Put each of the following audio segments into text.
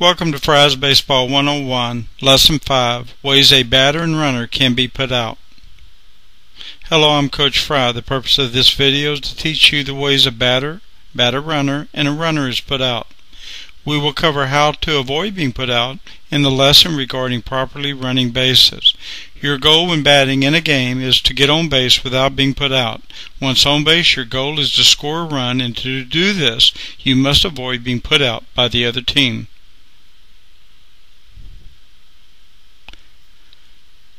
Welcome to Frye's Baseball 101, Lesson 5, Ways a Batter and Runner Can Be Put Out. Hello, I'm Coach Frye. The purpose of this video is to teach you the ways a batter, runner, and a runner is put out. We will cover how to avoid being put out in the lesson regarding properly running bases. Your goal when batting in a game is to get on base without being put out. Once on base, your goal is to score a run, and to do this, you must avoid being put out by the other team.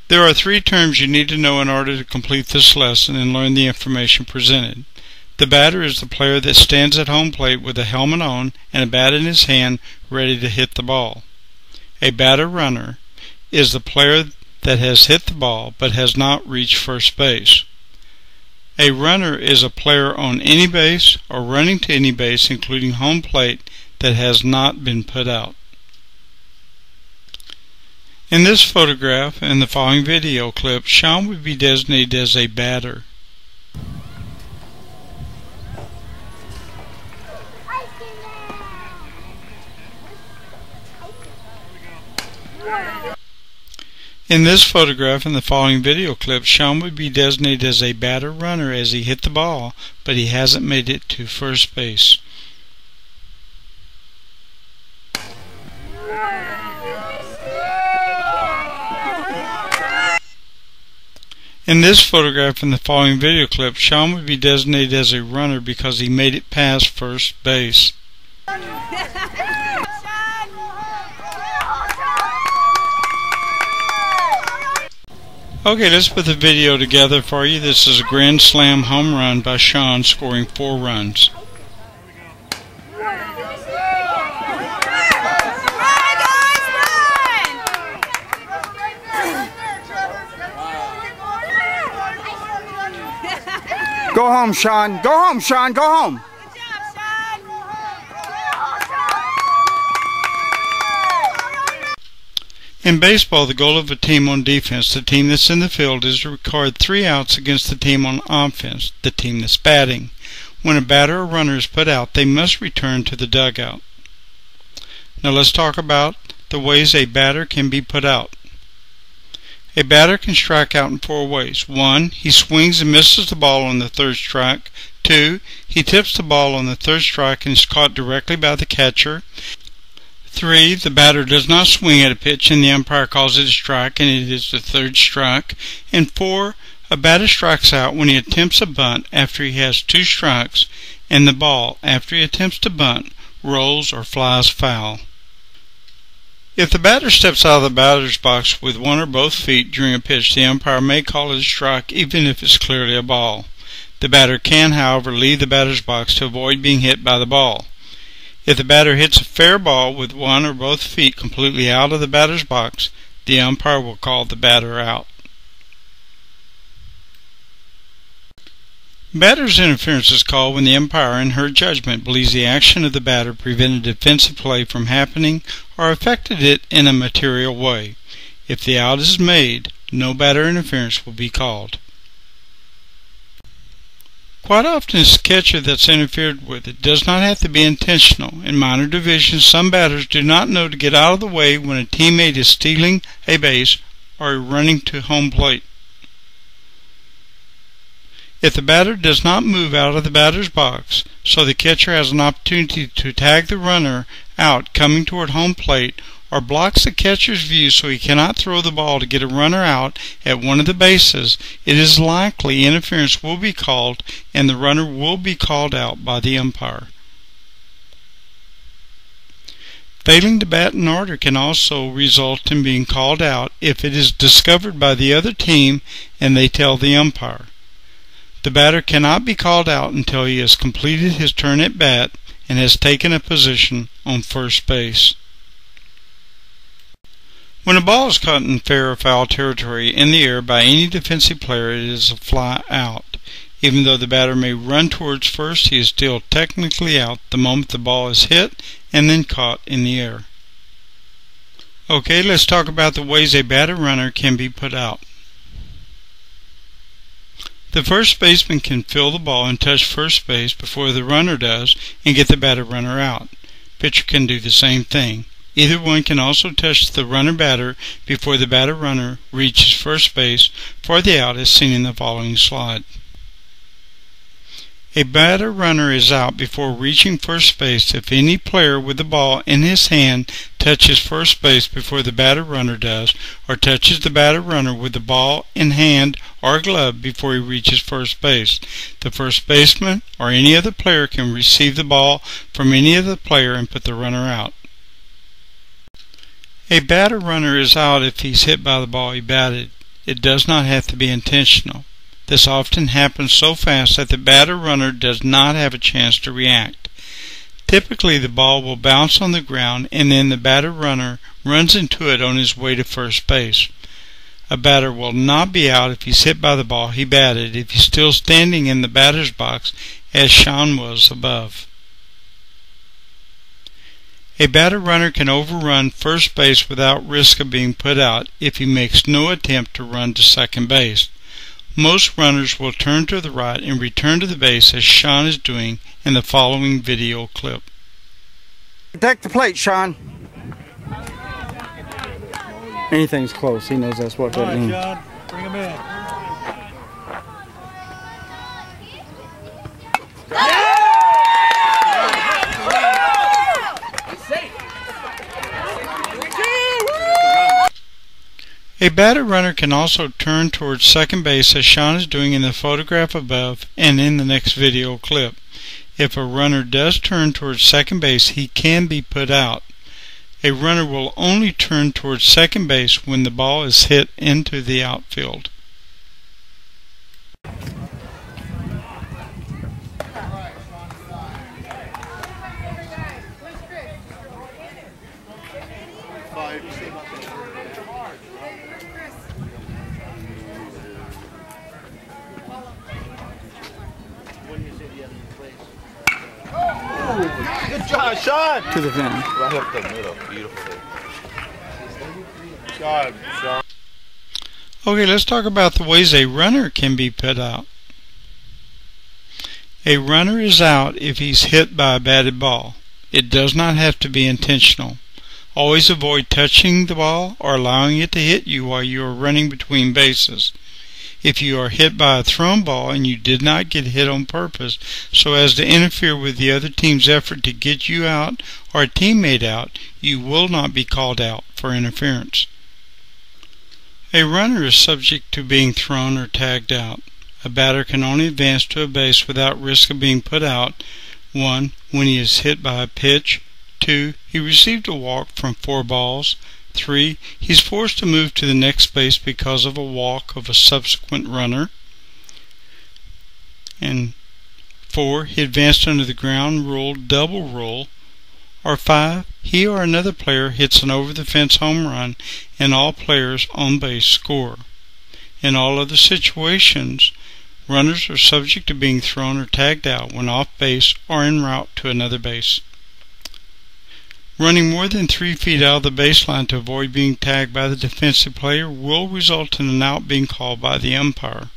There are three terms you need to know in order to complete this lesson and learn the information presented. The batter is the player that stands at home plate with a helmet on and a bat in his hand ready to hit the ball. A batter-runner is the player that has hit the ball but has not reached first base. A runner is a player on any base or running to any base, including home plate, that has not been put out. In this photograph and the following video clip, Sean would be designated as a batter. In this photograph and the following video clip, Sean would be designated as a batter-runner as he hit the ball, but he hasn't made it to first base. In this photograph and the following video clip, Sean would be designated as a runner because he made it past first base. Okay, let's put the video together for you. This is a grand slam home run by Sean, scoring 4 runs. Go home, Sean. Go home, Sean. Go home. Good job, Sean. In baseball, the goal of a team on defense, the team that's in the field, is to record 3 outs against the team on offense, the team that's batting. When a batter or runner is put out, they must return to the dugout. Now let's talk about the ways a batter can be put out. A batter can strike out in 4 ways. 1. He swings and misses the ball on the 3rd strike. 2. He tips the ball on the 3rd strike and is caught directly by the catcher. 3. The batter does not swing at a pitch and the umpire calls it a strike and it is the 3rd strike. And 4. A batter strikes out when he attempts a bunt after he has 2 strikes and the ball, after he attempts to bunt, rolls or flies foul. If the batter steps out of the batter's box with 1 or both feet during a pitch, the umpire may call it a strike even if it's clearly a ball. The batter can, however, leave the batter's box to avoid being hit by the ball. If the batter hits a fair ball with 1 or both feet completely out of the batter's box, the umpire will call the batter out. Batter's interference is called when the umpire, in her judgment, believes the action of the batter prevented defensive play from happening or affected it in a material way. If the out is made, no batter interference will be called. Quite often it's the catcher that's interfered with. It does not have to be intentional. In minor divisions, some batters do not know to get out of the way when a teammate is stealing a base or running to home plate. If the batter does not move out of the batter's box, so the catcher has an opportunity to tag the runner out coming toward home plate, or blocks the catcher's view so he cannot throw the ball to get a runner out at one of the bases, it is likely interference will be called and the runner will be called out by the umpire. Failing to bat in order can also result in being called out if it is discovered by the other team and they tell the umpire. The batter cannot be called out until he has completed his turn at bat and has taken a position on first base. When a ball is caught in fair or foul territory in the air by any defensive player, it is a fly out. Even though the batter may run towards first, he is still technically out the moment the ball is hit and then caught in the air. Okay, let's talk about the ways a batter-runner can be put out. The first baseman can fill the ball and touch first base before the runner does and get the batter runner out. Pitcher can do the same thing. Either one can also touch the runner-batter before the batter-runner reaches first base for the out as seen in the following slide. A batter-runner is out before reaching first base if any player with the ball in his hand touches first base before the batter-runner does, or touches the batter-runner with the ball in hand or glove before he reaches first base. The first baseman or any other player can receive the ball from any other player and put the runner out. A batter-runner is out if he's hit by the ball he batted. It does not have to be intentional. This often happens so fast that the batter-runner does not have a chance to react. Typically, the ball will bounce on the ground and then the batter-runner runs into it on his way to first base. A batter will not be out if he's hit by the ball he batted if he's still standing in the batter's box, as shown was above. A batter-runner can overrun first base without risk of being put out if he makes no attempt to run to second base. Most runners will turn to the right and return to the base as Sean is doing in the following video clip. Protect the plate, Sean. Anything's close. He knows that's what that means. All right, Sean, bring him in. A batter-runner can also turn towards second base as Sean is doing in the photograph above and in the next video clip. If a runner does turn towards second base, he can be put out. A runner will only turn towards second base when the ball is hit into the outfield. Good job, Sean. To the fin. Right up the middle. Beautiful. God, Sean. Okay, let's talk about the ways a runner can be put out. A runner is out if he's hit by a batted ball. It does not have to be intentional. Always avoid touching the ball or allowing it to hit you while you are running between bases. If you are hit by a thrown ball and you did not get hit on purpose so as to interfere with the other team's effort to get you out or a teammate out, you will not be called out for interference. A runner is subject to being thrown or tagged out. A batter can only advance to a base without risk of being put out. 1. When he is hit by a pitch. 2. He received a walk from 4 balls. 3. He's forced to move to the next base because of a walk of a subsequent runner. And 4. He advanced under the ground rule, double rule. Or 5. He or another player hits an over-the-fence home run and all players on base score. In all other situations, runners are subject to being thrown or tagged out when off base or en route to another base. Running more than 3 feet out of the baseline to avoid being tagged by the defensive player will result in an out being called by the umpire.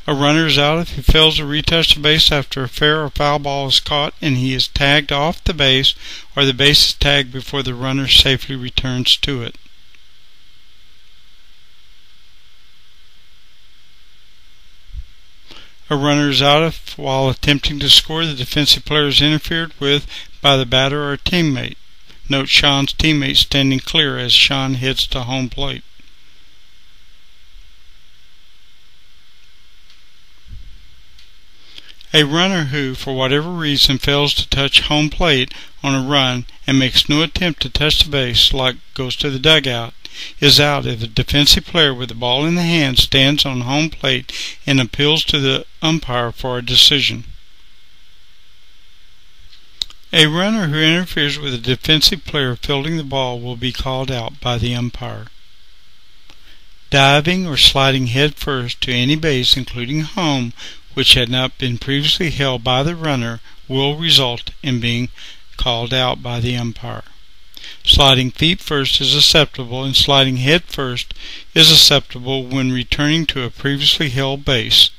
A runner is out if he fails to retouch the base after a fair or foul ball is caught and he is tagged off the base, or the base is tagged before the runner safely returns to it. A runner is out if, while attempting to score, the defensive player is interfered with by the batter or a teammate. Note Sean's teammate standing clear as Sean hits to home plate. A runner who, for whatever reason, fails to touch home plate on a run and makes no attempt to touch the base, like goes to the dugout, is out if a defensive player with the ball in the hand stands on home plate and appeals to the umpire for a decision. A runner who interferes with a defensive player fielding the ball will be called out by the umpire. Diving or sliding head first to any base, including home, which had not been previously held by the runner, will result in being called out by the umpire. Sliding feet first is acceptable, and sliding head first is acceptable when returning to a previously held base.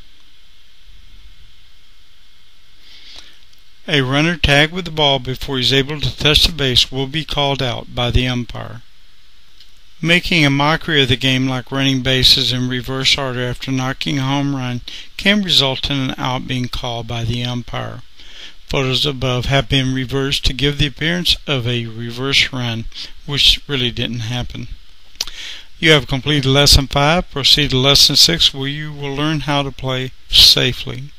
A runner tagged with the ball before he's able to touch the base will be called out by the umpire. Making a mockery of the game, like running bases in reverse order after knocking a home run, can result in an out being called by the umpire. Photos above have been reversed to give the appearance of a reverse run, which really didn't happen. You have completed Lesson 5. Proceed to Lesson 6, where you will learn how to play safely.